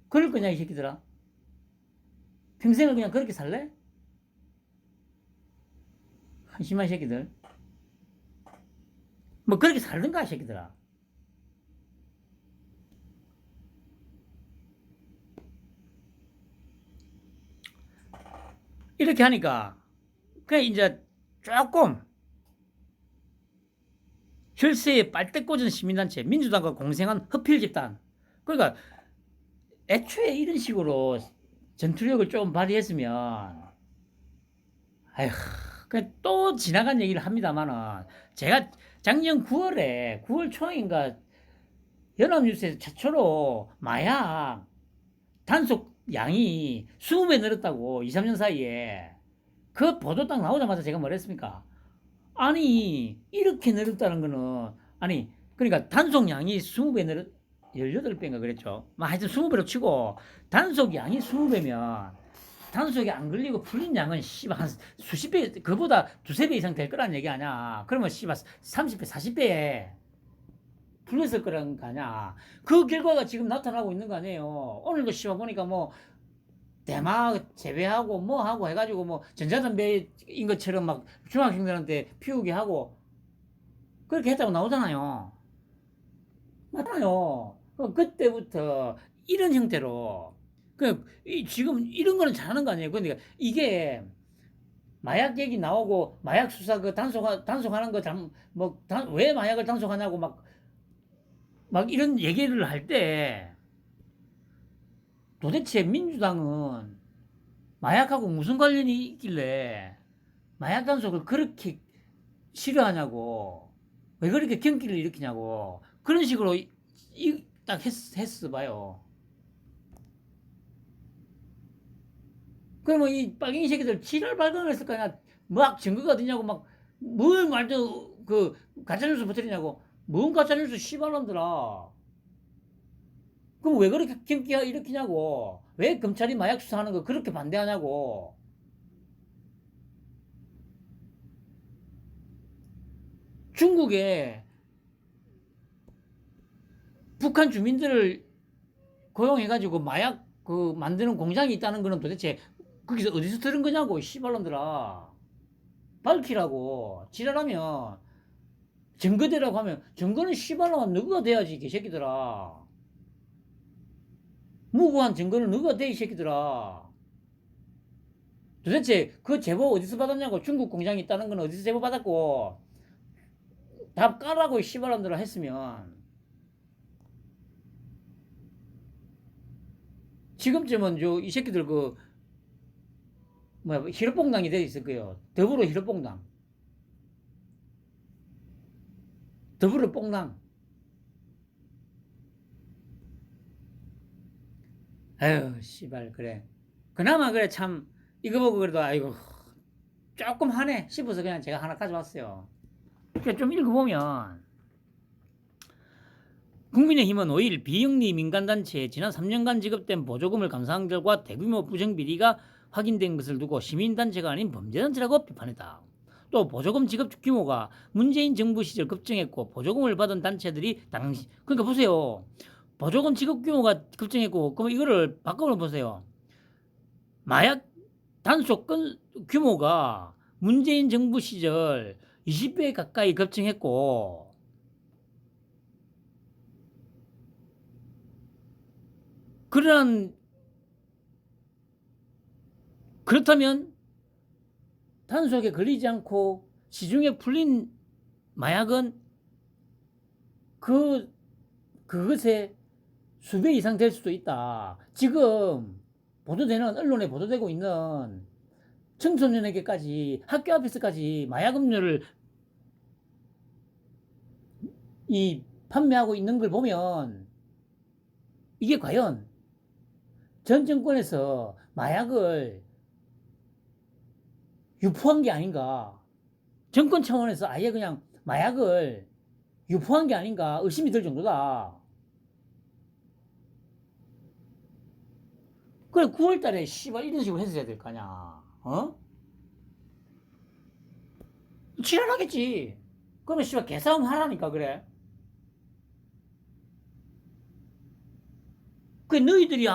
그럴 거냐 이 새끼들아? 평생을 그냥 그렇게 살래? 한심한 새끼들. 뭐 그렇게 살든가 이 새끼들아. 이렇게 하니까 그냥 이제 조금 혈세에 빨대 꽂은 시민단체 민주당과 공생한 흡혈 집단. 그러니까 애초에 이런 식으로 전투력을 좀 발휘했으면 아휴 그냥 또 지나간 얘기를 합니다만은 제가 작년 9월 초인가 연합뉴스에서 최초로 마약 단속 양이 20배 늘었다고 2, 3년 사이에 그 보도 딱 나오자마자 제가 뭐랬습니까? 아니 이렇게 늘었다는 거는 아니 그러니까 단속량이 20배 늘어 18배인가 그랬죠. 뭐 하여튼 20배로 치고 단속량이 20배면 단속에 안 걸리고 풀린 양은 씨발 한 수십 배 그보다 두세 배 이상 될 거란 얘기 아니야. 그러면 씨발 30배, 40배에 풀렸을 거라는 거 아니야. 그 결과가 지금 나타나고 있는 거 아니에요. 오늘도 씨발 보니까 뭐 대막 제외하고 뭐 하고 해가지고 뭐 전자담배인 것처럼 막 중학생들한테 피우게 하고 그렇게 했다고 나오잖아요. 맞아요. 그럼 그때부터 이런 형태로 지금 이런 거는 잘하는 거 아니에요. 그러니까 이게 마약 얘기 나오고 마약 수사 그 단속하는 거 왜 마약을 단속하냐고 막 이런 얘기를 할 때 도대체 민주당은 마약하고 무슨 관련이 있길래 마약 단속을 그렇게 싫어하냐고 왜 그렇게 경기를 일으키냐고 그런 식으로 딱 했어 봐요. 그러면 이 빨갱이 새끼들 지랄 발광을 했을 거 아니야. 막 증거가 어디냐고 막 뭘 말도 그 가짜뉴스 버티냐고 뭔 가짜뉴스 씨발놈들아. 그럼 왜 그렇게 경기 일으키냐고 왜 검찰이 마약 수사하는 거 그렇게 반대하냐고. 중국에 북한 주민들을 고용해가지고 마약 그 만드는 공장이 있다는 거는 도대체 거기서 어디서 들은 거냐고 씨발놈들아. 밝히라고. 지랄하면 증거대라고 하면 증거는 씨발놈아 너가 돼야지 개새끼들아. 무고한 증거는 너가 돼 이 새끼들아. 도대체 그 제보 어디서 받았냐고. 중국 공장이 있다는 건 어디서 제보 받았고 답 까라고 씨발놈들아 했으면 지금쯤은 이 새끼들 그 뭐야 히로뽕당이 돼 있을 거예요. 더불어 히로뽕당. 더불어 뽕당. 아유 씨발 그래. 그나마 그래 참 이거 보고 그래도 아이고 조금 하네 싶어서 그냥 제가 하나 가져왔어요. 그러니까 좀 읽어보면 국민의힘은 5일 비영리 민간단체에 지난 3년간 지급된 보조금을 감사한 결과 대규모 부정비리가 확인된 것을 두고 시민단체가 아닌 범죄단체라고 비판했다. 또 보조금 지급 규모가 문재인 정부 시절 급증했고 보조금을 받은 단체들이 당시 그러니까 보세요. 보조금 지급 규모가 급증했고 그럼 이거를 바꿔 보세요. 마약 단속 규모가 문재인 정부 시절 20배 가까이 급증했고 그렇다면 단속에 걸리지 않고 시중에 풀린 마약은 그것의 수배 이상 될 수도 있다. 지금 보도되는 언론에 보도되고 있는 청소년에게까지 학교 앞에서까지 마약 음료를 판매하고 있는 걸 보면 이게 과연 전 정권에서 마약을 유포한 게 아닌가. 정권 차원에서 아예 그냥 마약을 유포한 게 아닌가 의심이 들 정도다. 그래 9월 달에 씨발 이런 식으로 했어야 될 거 아니야. 어? 지랄하겠지. 그러면 씨발 개싸움 하라니까 그래. 그 너희들이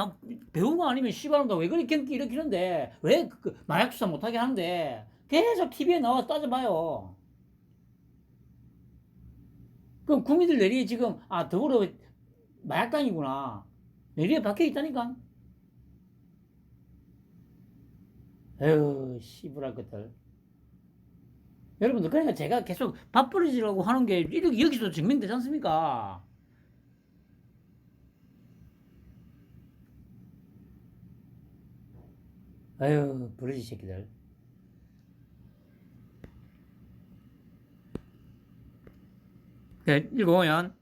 배우가 아니면 씨발놈다 왜 그렇게 경기 일으키는데 왜 마약 수사 못하게 하는데 계속 TV에 나와 따져봐요. 그럼 국민들 내리에 지금 더불어 마약당이구나 내리에 박혀 있다니까. 에휴 씨부랄 것들. 여러분들 그러니까 제가 계속 밥벌이지라고 하는 게 이렇게 여기서 증명되지 않습니까? 아유 버러지 새끼들. 읽어보면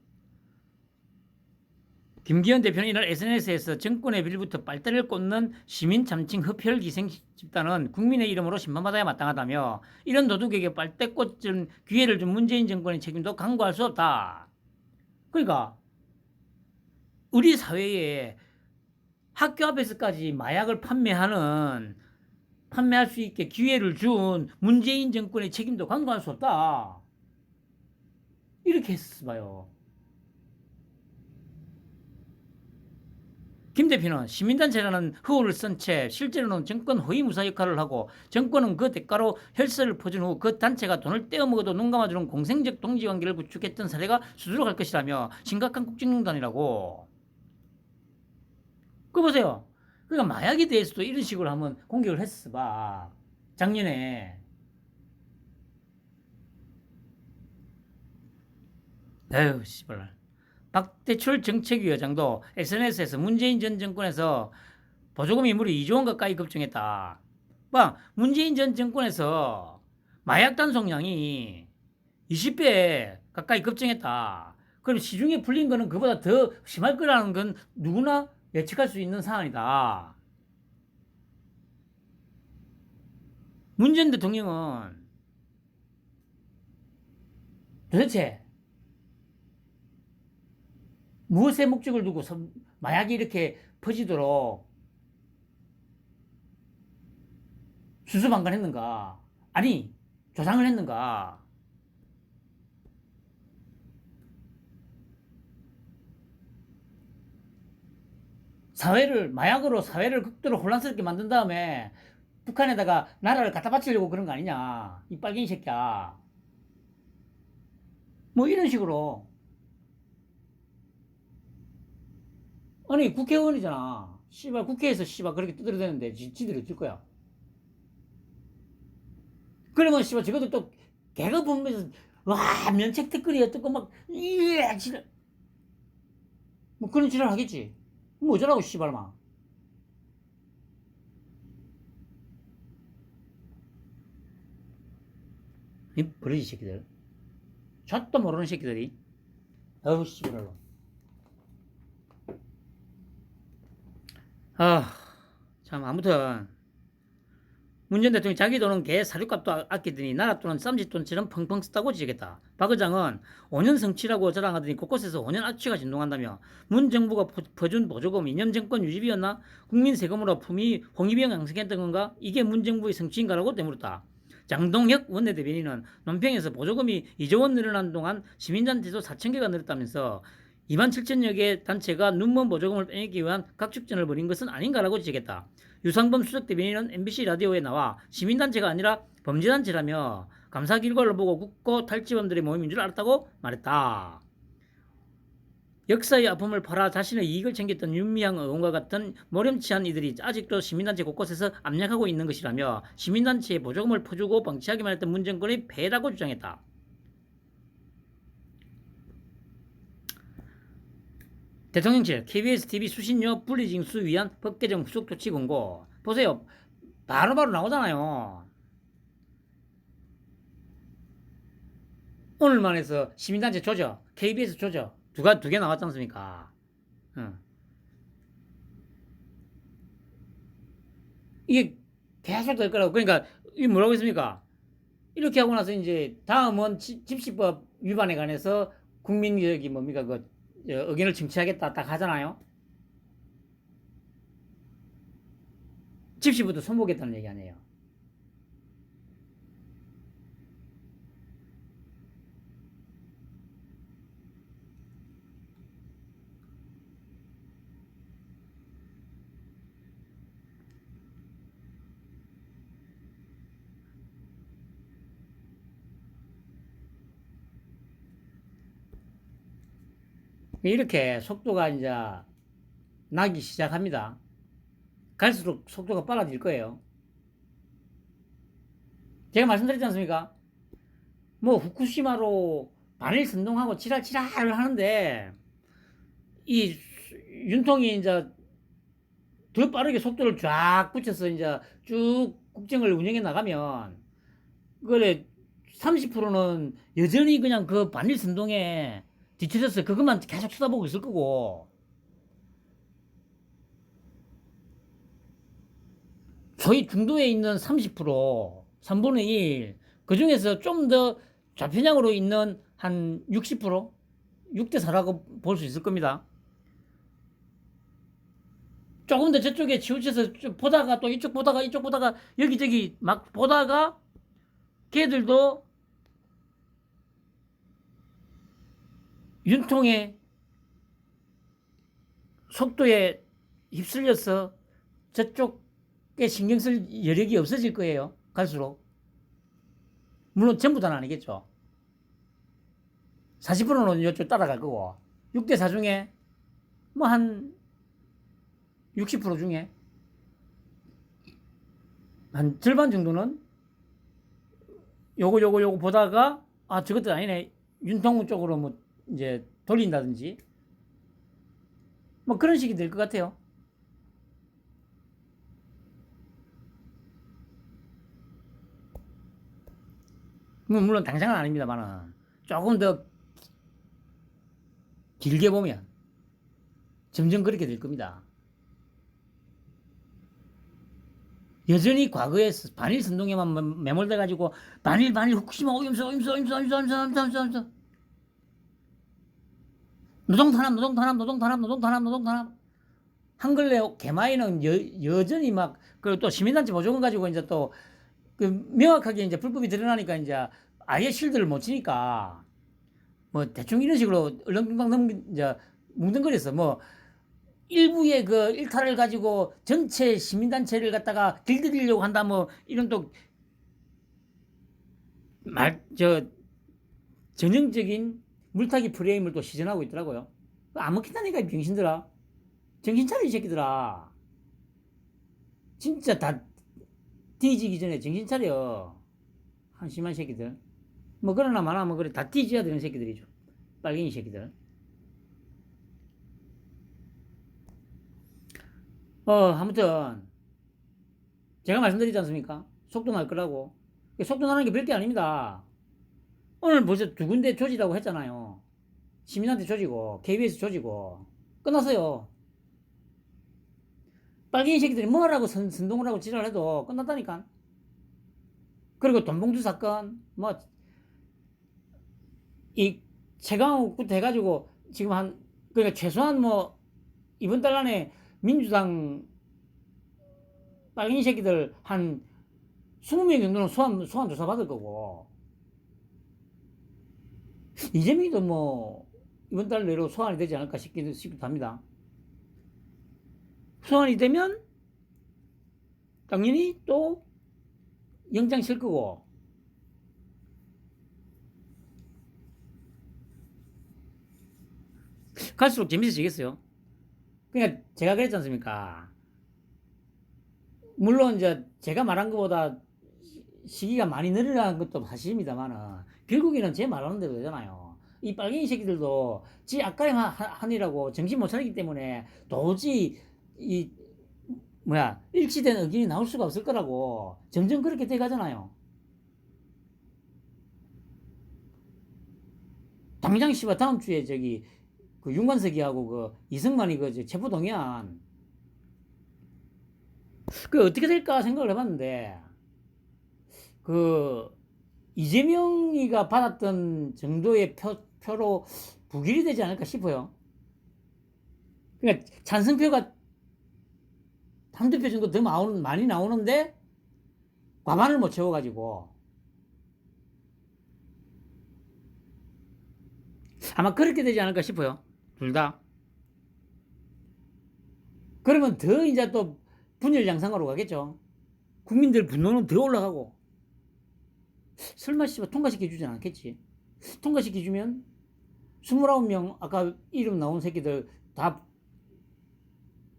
김기현 대표는 이날 SNS에서 정권의 빌부터 빨대를 꽂는 시민 참칭 흡혈 기생 집단은 국민의 이름으로 심판받아야 마땅하다며 이런 도둑에게 빨대 꽂은 기회를 준 문재인 정권의 책임도 강구할 수 없다. 그러니까 우리 사회에 학교 앞에서까지 마약을 판매할 수 있게 기회를 준 문재인 정권의 책임도 간과할 수 없다. 이렇게 했어봐요. 김 대표는 시민단체라는 허울을 쓴 채 실제로는 정권 허위무사 역할을 하고 정권은 그 대가로 혈세를 퍼준 후 그 단체가 돈을 떼어먹어도 눈 감아주는 공생적 동지관계를 구축했던 사례가 수두룩할 것이라며 심각한 국정농단이라고. 그거 보세요. 그러니까 마약에 대해서도 이런 식으로 한번 공격을 했어. 작년에. 에휴 씨발. 박대출 정책위원장도 SNS에서 문재인 전 정권에서 보조금 인물이 2조 원 가까이 급증했다. 문재인 전 정권에서 마약 단속량이 20배 가까이 급증했다. 그럼 시중에 풀린 거는 그보다 더 심할 거라는 건 누구나 예측할 수 있는 사안이다. 문 전 대통령은 도대체 무엇의 목적을 두고 마약이 이렇게 퍼지도록 수수방관했는가? 아니, 조장을 했는가? 마약으로 사회를 극도로 혼란스럽게 만든 다음에 북한에다가 나라를 갖다 바치려고 그런 거 아니냐? 이 빨갱이 새끼야. 뭐 이런 식으로. 아니, 국회의원이잖아. 씨발, 국회에서 씨발 그렇게 두드려대는데 지들이 어쩔 거야. 그러면 씨발 저것도 또 개그 보면서 와 면책 특권이 어떻고 막 이야 지랄 뭐 그런 지랄 하겠지. 뭐 어쩌라고 씨발 막. 이 버러지 새끼들. 잣도 모르는 새끼들이. 아우 씨발로. 참 아무튼 문 전 대통령이 자기 돈은 개 사료값도 아끼더니 나라 돈은 쌈짓돈처럼 펑펑 쓰다고 지겠다. 박 의장은 5년 성취라고 자랑하더니 곳곳에서 5년 악취가 진동한다며 문 정부가 퍼준 보조금 2년 정권 유지비였나? 국민 세금으로 홍위병 양성했던 건가? 이게 문 정부의 성취인가라고 되물었다. 장동혁 원내대변인은 논평에서 보조금이 2조 원 늘어난 동안 시민단체도 4,000개가 늘었다면서 2만 7천여 개 단체가 눈먼 보조금을 빼내기 위한 각축전을 벌인 것은 아닌가라고 지적했다. 유상범 수석대변인은 MBC 라디오에 나와 시민단체가 아니라 범죄단체라며 감사 결과를 보고 국고 탈취범들의 모임인 줄 알았다고 말했다. 역사의 아픔을 팔아 자신의 이익을 챙겼던 윤미향 의원과 같은 모렴치한 이들이 아직도 시민단체 곳곳에서 압력하고 있는 것이라며 시민단체에 보조금을 퍼주고 방치하기만 했던 문 정권의 폐해라고 주장했다. 대통령실 KBS TV 수신료 분리징수 위한 법 개정 후속 조치 공고. 보세요. 바로바로 나오잖아요. 오늘만 해서 시민단체 조져, KBS 조져 두 개 나왔지 않습니까? 이게 계속 될 거라고. 그러니까 이게 뭐라고 했습니까? 이렇게 하고 나서 이제 다음은 집시법 위반에 관해서 국민적이 뭡니까 그 의견을 청취하겠다 딱 하잖아요. 집시부터 손보겠다는 얘기 아니에요. 이렇게 속도가 이제 나기 시작합니다. 갈수록 속도가 빨라질 거예요. 제가 말씀드렸지 않습니까? 뭐 후쿠시마로 반일 선동하고 지랄을 하는데 이 윤통이 이제 더 빠르게 속도를 쫙 붙여서 이제 쭉 국정을 운영해 나가면 그래 30%는 여전히 그냥 그 반일 선동에 뒤쳐져서 그것만 계속 쳐다보고 있을 거고 소위 중도에 있는 30% 3분의 1 그중에서 좀 더 좌편향으로 있는 한 60% 6대4라고 볼 수 있을 겁니다. 조금 더 저쪽에 치우쳐서 보다가 또 이쪽 보다가 여기저기 막 보다가 걔들도 윤통의 속도에 휩쓸려서 저쪽에 신경 쓸 여력이 없어질 거예요. 갈수록. 물론 전부 다는 아니겠죠. 40%는 이쪽 따라갈 거고 6대4 중에 뭐 한 60% 중에 한 절반 정도는 요거 보다가 아 저것도 아니네 윤통무 쪽으로 뭐 이제 돌린다든지 뭐 그런 식이 될 것 같아요. 물론 당장은 아닙니다만은 조금 더 길게 보면 점점 그렇게 될 겁니다. 여전히 과거에 반일 선동에만 매몰돼가지고 반일 후쿠시마 오염수 노동탄압 한글레 개마이는 여전히 막 그리고 또 시민단체 보조금 가지고 이제 또 그 명확하게 이제 불법이 드러나니까 이제 아예 실드를 못 치니까 뭐 대충 이런 식으로 얼렁뚱땅 이제 뭉뚱그려서 뭐 일부의 그 일탈을 가지고 전체 시민단체를 갖다가 길들이려고 한다 뭐 이런 또 전형적인 물타기 프레임을 또 시전하고 있더라고요. 안 먹힌다니까 이 병신들아. 정신 차려 이 새끼들아. 진짜 다 뒤지기 전에 정신 차려. 한심한 새끼들. 뭐 그러나 마나 뭐 그래 다 뒤져야 되는 새끼들이죠. 빨갱이 새끼들. 아무튼 제가 말씀드리지 않습니까? 속도 날 거라고. 속도 나는 게 별게 아닙니다. 오늘 벌써 2군데 조지라고 했잖아요. 시민한테 조지고 KBS 조지고 끝났어요. 빨갱이 새끼들이 뭐라고 선동을 하고 지랄을 해도 끝났다니까. 그리고 돈봉투 사건 뭐 이 최강욱부터 해가지고 지금 그러니까 최소한 뭐 이번 달 안에 민주당 빨갱이 새끼들 한 20명 정도는 소환 조사 받을 거고 이재명이도 뭐 이번 달 내로 소환이 되지 않을까 싶기도 합니다. 소환이 되면 당연히 또 영장 칠 거고 갈수록 재밌어지겠어요. 그러니까 제가 그랬지 않습니까? 물론 이제 제가 말한 것보다 시기가 많이 늘어난 것도 사실입니다만은 결국에는 제 말하는 대로 되잖아요. 이 빨갱이 새끼들도 지 앞가림 하느라고 정신 못 차리기 때문에 도저히 이 일치된 의견이 나올 수가 없을 거라고 점점 그렇게 돼 가잖아요. 당장 씨발 다음 주에 저기 그 윤관석이하고 그 이승만이 그 체포동의안 그 어떻게 될까 생각을 해봤는데 그 이재명이가 받았던 정도의 표로 부결이 되지 않을까 싶어요. 그러니까 찬성표가 한두 표 정도 더 많이 나오는데 과반을 못 채워가지고 아마 그렇게 되지 않을까 싶어요. 둘 다. 그러면 더 이제 또 분열 양상으로 가겠죠. 국민들 분노는 더 올라가고 설마 씨발 통과시켜주진 않겠지. 통과시켜주면 29명 아까 이름 나온 새끼들 다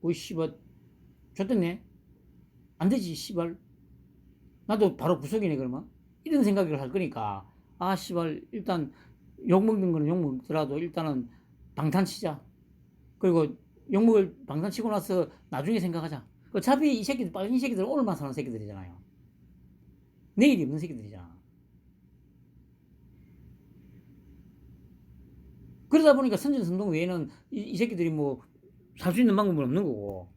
오이 씨발 줬댔네. 안 되지 씨발. 나도 바로 구속이네 그러면. 이런 생각을 할 거니까 아 씨발 일단 욕먹는 거는 욕먹더라도 일단은 방탄치자. 그리고 욕먹을 방탄치고 나서 나중에 생각하자. 어차피 이 새끼들 빨갱이 새끼들 오늘만 사는 새끼들이잖아요. 내일이 없는 새끼들이잖아. 그러다 보니까 선전선동 외에는 이 새끼들이 뭐 살 수 있는 방법은 없는 거고.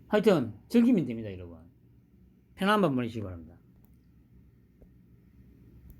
하여튼 즐기면 됩니다 여러분. 편한 밤 보내시기 바랍니다.